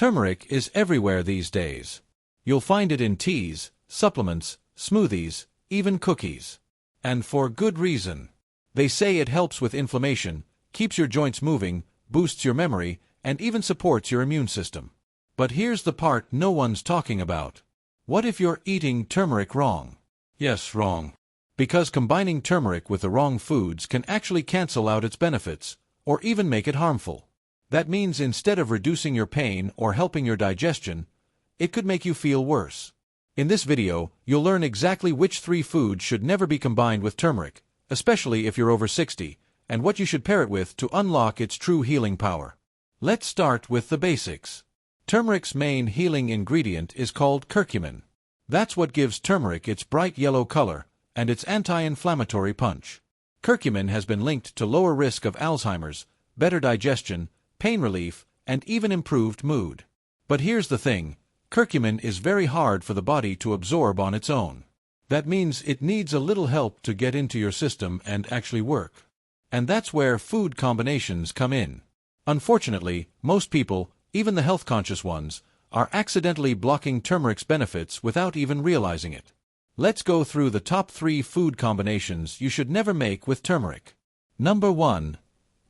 Turmeric is everywhere these days. You'll find it in teas, supplements, smoothies, even cookies. And for good reason. They say it helps with inflammation, keeps your joints moving, boosts your memory, and even supports your immune system. But here's the part no one's talking about. What if you're eating turmeric wrong? Yes, wrong. Because combining turmeric with the wrong foods can actually cancel out its benefits, or even make it harmful. That means instead of reducing your pain or helping your digestion, it could make you feel worse. In this video, you'll learn exactly which 3 foods should never be combined with turmeric, especially if you're over 60, and what you should pair it with to unlock its true healing power. Let's start with the basics. Turmeric's main healing ingredient is called curcumin. That's what gives turmeric its bright yellow color and its anti-inflammatory punch. Curcumin has been linked to lower risk of Alzheimer's, better digestion, pain relief, and even improved mood. But here's the thing, curcumin is very hard for the body to absorb on its own. That means it needs a little help to get into your system and actually work. And that's where food combinations come in. Unfortunately, most people, even the health-conscious ones, are accidentally blocking turmeric's benefits without even realizing it. Let's go through the top 3 food combinations you should never make with turmeric. Number 1.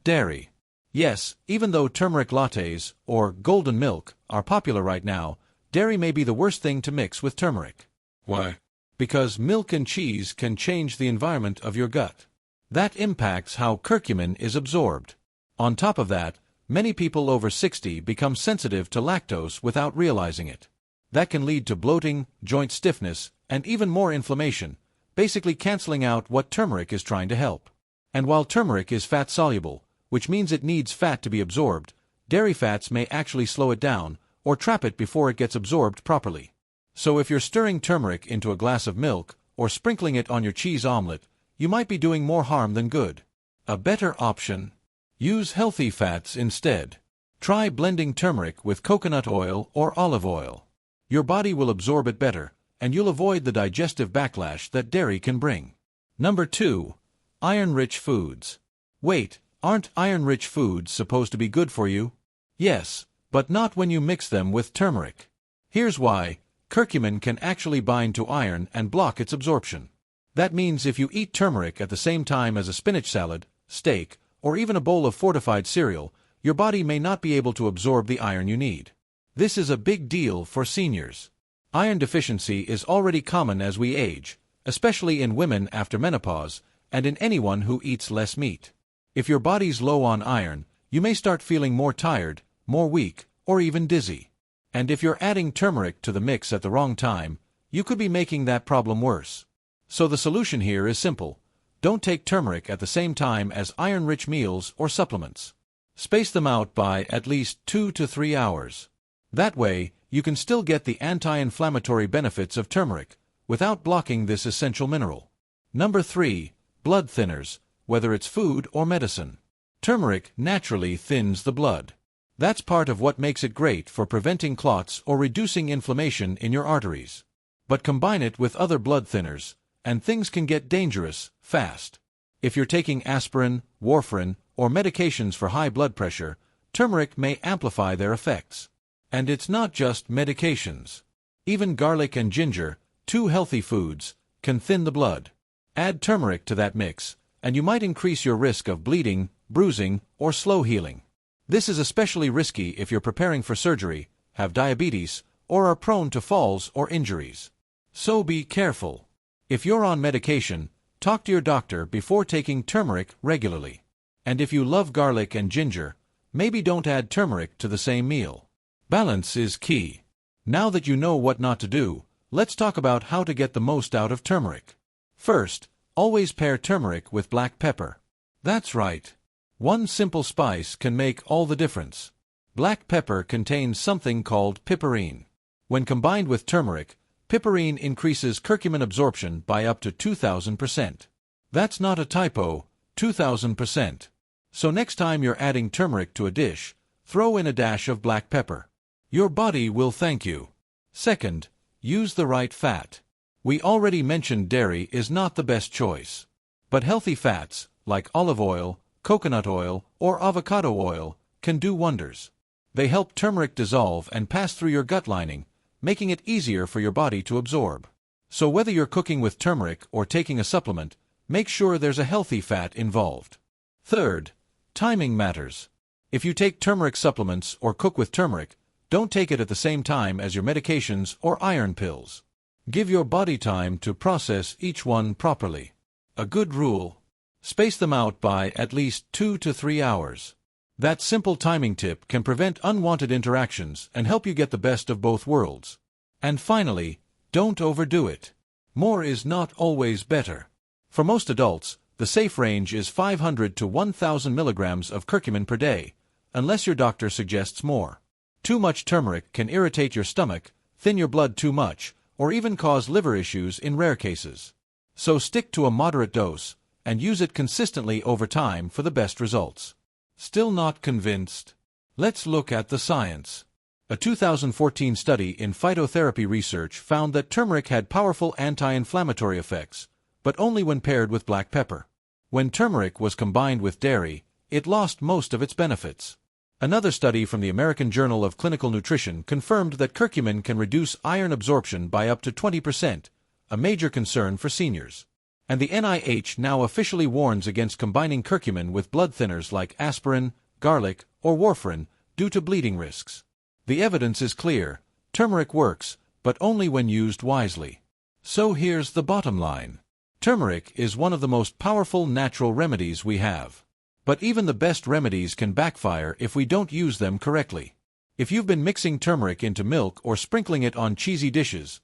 Dairy. Yes, even though turmeric lattes, or golden milk, are popular right now, dairy may be the worst thing to mix with turmeric. Why? Because milk and cheese can change the environment of your gut. That impacts how curcumin is absorbed. On top of that, many people over 60 become sensitive to lactose without realizing it. That can lead to bloating, joint stiffness, and even more inflammation, basically canceling out what turmeric is trying to help. And while turmeric is fat-soluble, which means it needs fat to be absorbed, dairy fats may actually slow it down or trap it before it gets absorbed properly. So if you're stirring turmeric into a glass of milk or sprinkling it on your cheese omelet, you might be doing more harm than good. A better option: use healthy fats instead. Try blending turmeric with coconut oil or olive oil. Your body will absorb it better, and you'll avoid the digestive backlash that dairy can bring. Number 2. Iron-rich foods. Wait, aren't iron-rich foods supposed to be good for you? Yes, but not when you mix them with turmeric. Here's why. Curcumin can actually bind to iron and block its absorption. That means if you eat turmeric at the same time as a spinach salad, steak, or even a bowl of fortified cereal, your body may not be able to absorb the iron you need. This is a big deal for seniors. Iron deficiency is already common as we age, especially in women after menopause, and in anyone who eats less meat. If your body's low on iron, you may start feeling more tired, more weak, or even dizzy. And if you're adding turmeric to the mix at the wrong time, you could be making that problem worse. So the solution here is simple. Don't take turmeric at the same time as iron-rich meals or supplements. Space them out by at least 2 to 3 hours. That way, you can still get the anti-inflammatory benefits of turmeric, without blocking this essential mineral. Number 3. Blood thinners, whether it's food or medicine. Turmeric naturally thins the blood. That's part of what makes it great for preventing clots or reducing inflammation in your arteries. But combine it with other blood thinners, and things can get dangerous, fast. If you're taking aspirin, warfarin, or medications for high blood pressure, turmeric may amplify their effects. And it's not just medications. Even garlic and ginger, 2 healthy foods, can thin the blood. Add turmeric to that mix, and you might increase your risk of bleeding, bruising, or slow healing. This is especially risky if you're preparing for surgery, have diabetes, or are prone to falls or injuries. So be careful. If you're on medication, talk to your doctor before taking turmeric regularly. And if you love garlic and ginger, maybe don't add turmeric to the same meal. Balance is key. Now that you know what not to do, let's talk about how to get the most out of turmeric. First, always pair turmeric with black pepper. That's right. One simple spice can make all the difference. Black pepper contains something called piperine. When combined with turmeric, piperine increases curcumin absorption by up to 2,000%. That's not a typo, 2,000%. So next time you're adding turmeric to a dish, throw in a dash of black pepper. Your body will thank you. Second, use the right fat. We already mentioned dairy is not the best choice. But healthy fats, like olive oil, coconut oil, or avocado oil, can do wonders. They help turmeric dissolve and pass through your gut lining, making it easier for your body to absorb. So whether you're cooking with turmeric or taking a supplement, make sure there's a healthy fat involved. Third, timing matters. If you take turmeric supplements or cook with turmeric, don't take it at the same time as your medications or iron pills. Give your body time to process each one properly. A good rule: space them out by at least 2 to 3 hours. That simple timing tip can prevent unwanted interactions and help you get the best of both worlds. And finally, don't overdo it. More is not always better. For most adults, the safe range is 500 to 1,000 milligrams of curcumin per day, unless your doctor suggests more. Too much turmeric can irritate your stomach, thin your blood too much, or even cause liver issues in rare cases. So stick to a moderate dose, and use it consistently over time for the best results. Still not convinced? Let's look at the science. A 2014 study in phytotherapy research found that turmeric had powerful anti-inflammatory effects, but only when paired with black pepper. When turmeric was combined with dairy, it lost most of its benefits. Another study from the American Journal of Clinical Nutrition confirmed that curcumin can reduce iron absorption by up to 20%, a major concern for seniors. And the NIH now officially warns against combining curcumin with blood thinners like aspirin, garlic, or warfarin due to bleeding risks. The evidence is clear: turmeric works, but only when used wisely. So here's the bottom line. Turmeric is one of the most powerful natural remedies we have. But even the best remedies can backfire if we don't use them correctly. If you've been mixing turmeric into milk or sprinkling it on cheesy dishes,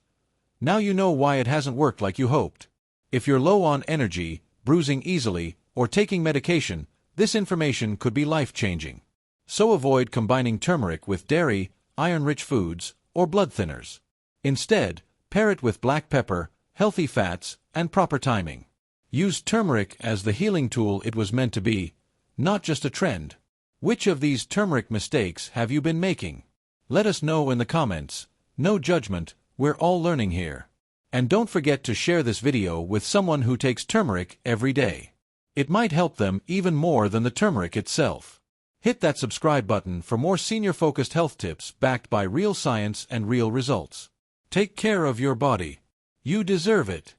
now you know why it hasn't worked like you hoped. If you're low on energy, bruising easily, or taking medication, this information could be life-changing. So avoid combining turmeric with dairy, iron-rich foods, or blood thinners. Instead, pair it with black pepper, healthy fats, and proper timing. Use turmeric as the healing tool it was meant to be, not just a trend. Which of these turmeric mistakes have you been making? Let us know in the comments. No judgment, we're all learning here. And don't forget to share this video with someone who takes turmeric every day. It might help them even more than the turmeric itself. Hit that subscribe button for more senior-focused health tips backed by real science and real results. Take care of your body. You deserve it.